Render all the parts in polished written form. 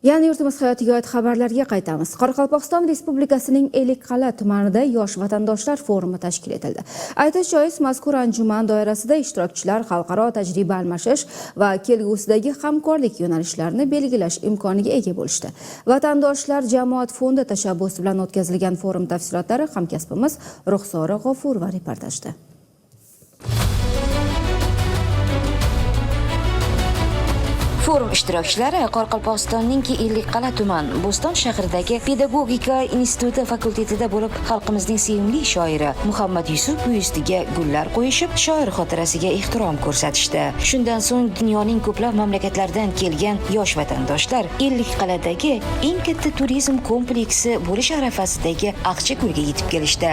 Yani yurtimiz hayotiga oid xabarlarga qaytamiz. Qoraqalpog'iston Respublikasining Ellikqal'a tumanida yosh vatandoshlar forumi tashkil etildi. Aytish joiz, mazkur anjuman doirasida ishtirokchilar xalqaro tajriba almashish va kelgusidagi hamkorlik yo'nalishlarini belgilash imkoniga ega bo'lishdi. Vatandoshlar jamoat fondi tashabbusi bilan o'tkazilgan forum tafsilotlari hamkasbimiz Ruxsora G'ofurova reportajda. Forum ishtirokchilari Qoraqalpog'istonning Ellikqal'a tuman Bo'ston shahridagi Pedagogika instituti fakultetida bo'lib, xalqimizning sevimli shoiri Muhammad Yusuf byustiga gullar qo'yishib, shoir xotirasiga ehtirom ko'rsatishdi. Shundan so'ng dunyoning ko'plab mamlakatlaridan kelgan yosh vatandoshlar Ellikqal'adagi eng katta turizm kompleksi bo'lish arafasidagi Aqchiko'lga yetib kelishdi.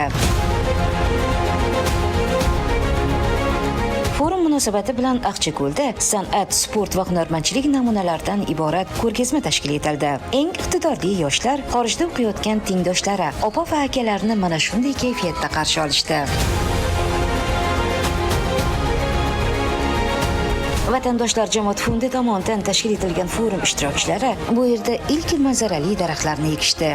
Forum munosabati bilan Aqchiko'lda san'at, sport va hunarmandchilik namunalaridan iborat ko'rgazma tashkil etildi. Eng iqtidorli yoshlar xorijda o'qiyotgan tengdoshlari, opa va akalarini mana shunday kayfiyatda qarshi olishdi. Vatandoshlar jamoat fondi tomonidan tashkil etilgan forum ishtirokchilari bu yerda ilk manzarali daraxtlarni ekishdi.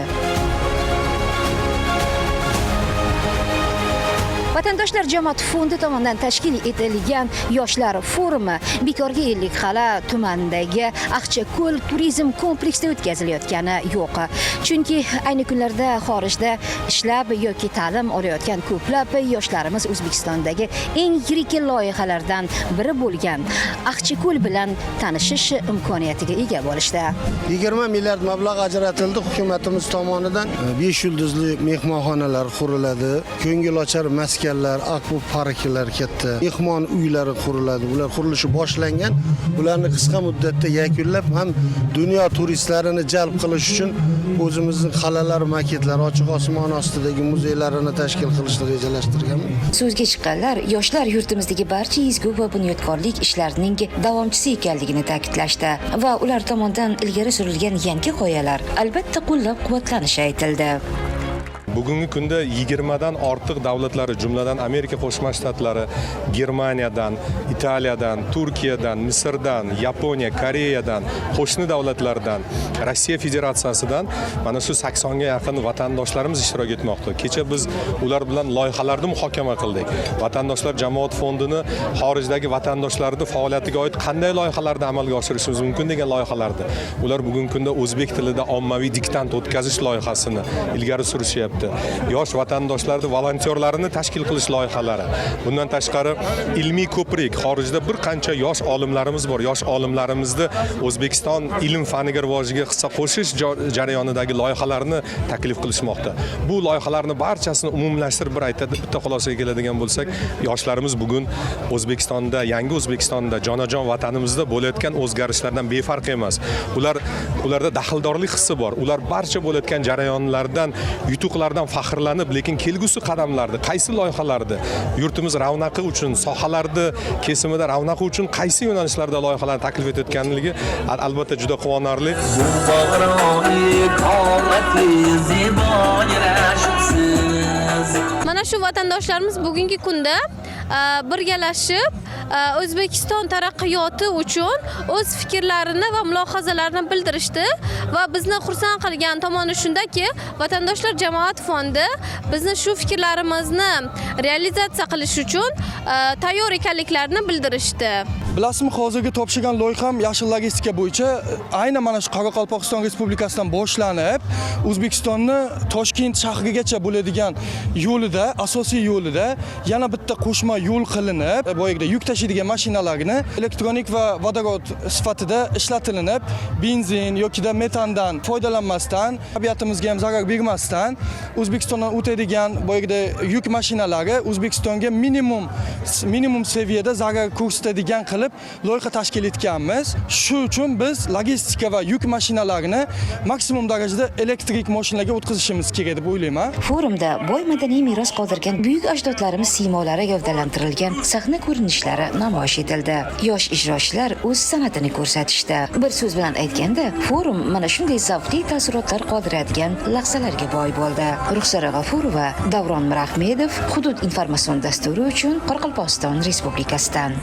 Vatandoshlar jamoat fondi tomonidan tashkil etilgan yoshlar forumi bekorga Ellikqal'a tumanidagi Aqchiko'l turizm kompleksida o'tkazilayotgani yo'q. Chunki ayni kunlarda xorijda ishlab yoki ta'lim olayotgan ko'plab yoshlarimiz O'zbekistondagi eng yirik loyihalardan biri bo'lgan Aqchiko'l bilan tanishish imkoniyatiga ega bo'lishdi. 20 milliard mablag' ajratildi hukumatimiz tomonidan. 5 yulduzli mehmonxonalar quriladi, ko'ngilochar maskanlar, akva parklar katta, mehmon uylari quriladi. Ular qurilishi boshlangan. Ularni qisqa muddatda yakunlab, ham dunyo turistlarini jalb qilish uchun o'zimizning qal'alar, maketlar, ochiq osmon ostidagi muzeylarini tashkil qilishni rejalashtirganmiz. So'zga chiqqanlar yoshlar yurtimizdagi barcha ezgu va bunyodkorlik ishlarining davomchisi ekanligini ta'kidlashdi va ular tomonidan ilgari surilgan yangi g'oyalar albatta qo'llab-quvvatlanishi aytildi. Bugungi kunda 20 dan ortiq davlatlari, jumladan Amerika Qo'shma Shtatlari, Germaniyadan, Italiyadan, Turkiyadan, Misrdan, Yaponiya, Koreyadan, qo'shni davlatlardan, Rossiya Federatsiyasidan mana shu 80 ga yaqin vatandoshlarimiz ishtirok etmoqda. Kecha biz ular bilan loyihalarni muhokama qildik. Vatandoshlar jamoat fondini xorijdagi vatandoshlarning faoliyatiga oid qanday loyihalarni amalga oshirishimiz mumkin degan loyihalardi. Ular bugungi kunda o'zbek tilida ommaviy diktant o'tkazish loyihasini ilgari surishyapti. Yosh vatandoshlarni volontyorlarini tashkil qilish loyihalari. Bundan tashqari ilmiy ko'prik, xorijda bir qancha yosh olimlarimiz bor. Yosh olimlarimizni O'zbekiston ilm faniga rivojiga hissa qo'shish jarayonidagi loyihalarni taklif qilishmoqda. Bu loyihalarni barchasini umumlashtirib bitta xulosaga keladigan bo'lsak, yoshlarimiz bugun O'zbekistonda, yangi O'zbekistonda, jonajon vatanimizda bo'layotgan o'zgarishlardan befarq emas. Ularda daxldorlik hissi bor. Ular barcha bo'layotgan jarayonlardan, yutuqlardan faxrlanib, lekin kelgusi qadamlarda, qaysi loyihalarda yurtimiz ravnaqi uchun, sohalarda kesimida ravnaqi uchun qaysi yo'nalishlarda loyihalarni taklif etayotganligi albatta juda quvonarli. Mana shu vatandoshlarimiz bugungi kunda birgalashib O'zbekiston taraqqiyoti uchun o'z fikrlarini va mulohazalarini bildirishdi va bizni xursand qilgan tomoni shundaki, vatandoshlar jamoat fondi bizni shu fikrlarimizni realizatsiya qilish uchun tayyor ekanliklarini bildirishdi. Bilasizmi, hozirgi topshirgan loyiham yashil logistika bo'yicha aynan mana shu Qoraqalpog'iston Respublikasidan boshlanib, O'zbekistonni Toshkent shahrigacha bo'ladigan yo'lida, asosiy yo'lida yana bitta qo'shma yo'l qilinib, boyagida yuk tashiydigan mashinalarni elektronik va vodorod sifatida ishlatilinib, benzin yoki metandan foydalanmasdan, tabiatimizga ham zarar bermasdan O'zbekistondan o'tadigan boyagida yuk mashinalari O'zbekistonga minimum seviyada zarar ko'rsatadigan qilib loyiha tashkil etganmiz. Shu uchun biz logistika va yuk mashinalarini maksimum darajada elektrik mashinalarga o'tkazishimiz kerak deb o'ylayman. Forumda boy madaniy meros qoldirgan buyuk ajdodlarimiz siymolari gavdalantirilgan sahna ko'rinishlari namoyish etildi. Yosh ijrochilar o'z san'atini ko'rsatishdi. Bir so'z bilan aytganda, forum mana shunday zavqli taassurotlar qoldiradigan lahzalarga boy bo'ldi. Ruxsora G'ofurova, Davron Mirahmedov, Hudud informatsion dasturi uchun Qoraqalpog'iston Respublikasidan.